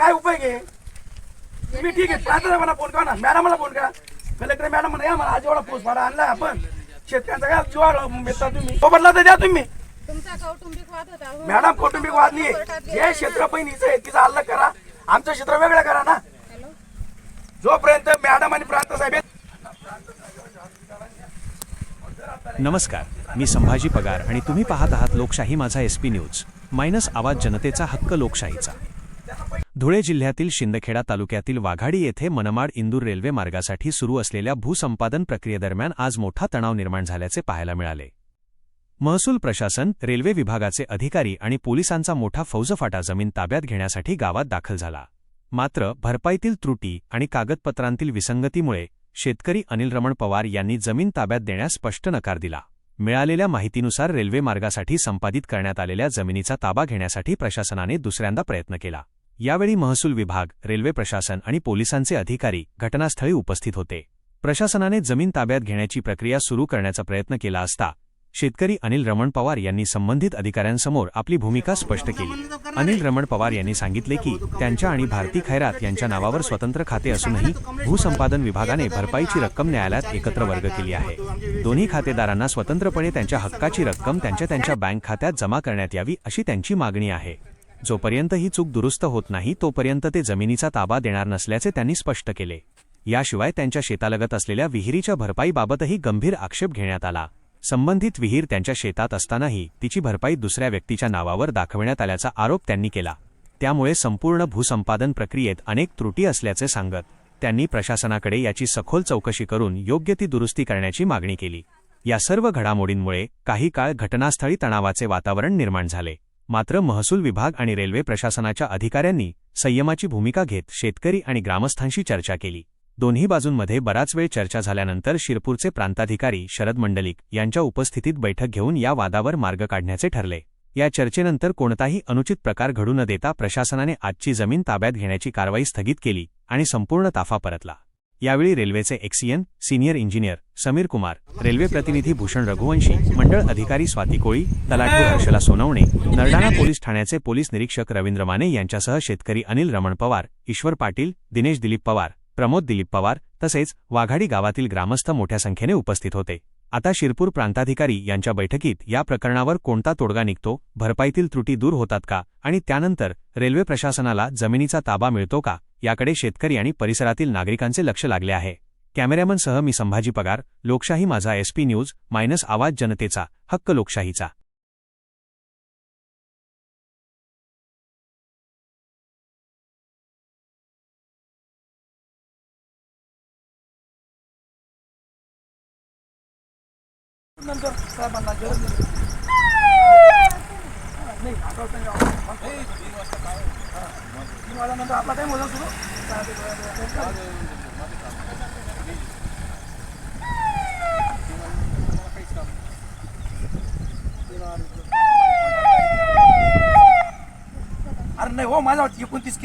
काय उपयोग आहे? तुम्ही ठीक आहे, प्रांताला फोन करा ना, मॅडमला फोन करा, कलेक्टर मॅडम म्हणा, या मला आज एवढा पोस्टमार्टम आणला आपण, शेतकऱ्यांचा काय जीवावर बेता तुम्ही तो बदला तर द्या तुम्ही. तुमचा कौटुंबिक वाद होता. मॅडम कौटुंबिक वाद नाही, जे क्षेत्र बहिणीचं आहे तिचं अलग करा, आमचं क्षेत्र वेगळं करा ना. जोपर्यंत मॅडम आणि प्रांत साहेब. नमस्कार, मी संभाजी पगार आणि तुम्ही पाहत आहात लोकशाही माझा SP न्यूज मायनस आवाज, जनतेचा हक्क लोकशाहीचा. धुळे जिल्ह्यातील शिंदखेडा तालुक्यातील वाघाडी येथे मनमाड इंदूर रेल्वे मार्गासाठी सुरू असलेल्या भूसंपादन प्रक्रियेदरम्यान आज मोठा तणाव निर्माण झाल्याचे पाहायला मिळाले. महसूल प्रशासन, रेल्वे विभागाचे अधिकारी आणि पोलिसांचा मोठा फौजफाटा जमीन ताब्यात घेण्यासाठी गावात दाखल झाला. मात्र भरपाईतील त्रुटी आणि कागदपत्रांतील विसंगतीमुळे शेतकरी अनिल रमण पवार यांनी जमीन ताब्यात देण्यास स्पष्ट नकार दिला. मिळालेल्या माहितीनुसार रेल्वे मार्गासाठी संपादित करण्यात आलेल्या जमिनीचा ताबा घेण्यासाठी प्रशासनाने दुसऱ्यांदा प्रयत्न केला. यावेळी महसूल विभाग, रेल्वे प्रशासन आणि पोलिसांचे अधिकारी घटनास्थळी उपस्थित होते. प्रशासनाने जमीन ताब्यात घेण्याची प्रक्रिया सुरू करण्याचा प्रयत्न केला असता शेतकरी अनिल रमण पवार यांनी संबंधित अधिकाऱ्यांसमोर आपली भूमिका स्पष्ट केली. अनिल रमण पवार यांनी सांगितले की त्यांच्या आणि भारती खैरात यांच्या नावावर स्वतंत्र खाते असूनही भूसंपादन विभागाने भरपाईची रक्कम न्यायालयात एकत्र वर्ग केली आहे. दोन्ही खातेदारांना स्वतंत्रपणे त्यांच्या हक्काची रक्कम त्यांच्या बँक खात्यात जमा करण्यात यावी अशी त्यांची मागणी आहे. जोपर्यंत ही चूक दुरुस्त होत नाही तोपर्यंत ते जमिनीचा ताबा देणार नसल्याचे त्यांनी स्पष्ट केले. याशिवाय त्यांच्या शेतालगत असलेल्या विहिरीच्या भरपाईबाबतही गंभीर आक्षेप घेण्यात आला. संबंधित विहीर त्यांच्या शेतात असतानाही तिची भरपाई दुसऱ्या व्यक्तीच्या नावावर दाखवण्यात आल्याचा आरोप त्यांनी केला. त्यामुळे संपूर्ण भूसंपादन प्रक्रियेत अनेक त्रुटी असल्याचे सांगत त्यांनी प्रशासनाकडे याची सखोल चौकशी करून योग्य ती दुरुस्ती करण्याची मागणी केली. या सर्व घडामोडींमुळे काही काळ घटनास्थळी तणावाचे वातावरण निर्माण झाले. मात्र महसूल विभाग आणि रेल्वे प्रशासनाच्या अधिकाऱ्यांनी संयमाची भूमिका घेत शेतकरी आणि ग्रामस्थांशी चर्चा केली. दोन्ही बाजूंमध्ये बराच वेळ चर्चा झाल्यानंतर शिरपूरचे प्रांताधिकारी शरद मंडलिक यांच्या उपस्थितीत बैठक घेऊन या वादावर मार्ग काढण्याचे ठरले. या चर्चेनंतर कोणताही अनुचित प्रकार घडू न देता प्रशासनाने आजची जमीन ताब्यात घेण्याची कारवाई स्थगित केली आणि संपूर्ण ताफा परतला. यावेळी रेल्वेचे XEN senior engineer Sameer Kumar, railway प्रतिनिधी भूषण रघुवंशी, मंडळ अधिकारी स्वाती कोळी, तलाठी हर्षला सोनवणे, नरडाणा पोलीस ठाण्याचे पोलीस निरीक्षक रवींद्र माने यांच्यासह शेतकरी अनिल रमण पवार, ईश्वर पाटील, दिनेश दिलीप पवार, प्रमोद दिलीप पवार तसेच वाघाडी गावातील ग्रामस्थ मोठ्या संख्येने उपस्थित होते. आता शिरपूर प्रांताधिकारी यांच्या बैठकीत या प्रकरणावर कोणता तोडगा निघतो, भरपाईतील त्रुटी दूर होतात का आणि त्यानंतर रेल्वे प्रशासनाला जमिनीचा ताबा मिळतो का, याकडे शेतकरी आणि परिसरातील नागरिकांचे लक्ष लागले आहे. कॅमेरामनसह मी संभाजी पगार, लोकशाही माझा SP न्यूज मायनस आवाज, जनतेचा हक्क लोकशाहीचा. नंतर साहेबांना गरज नाही. नंतर आपला टाइम होता सुरू. अरे नाही हो, माझा 29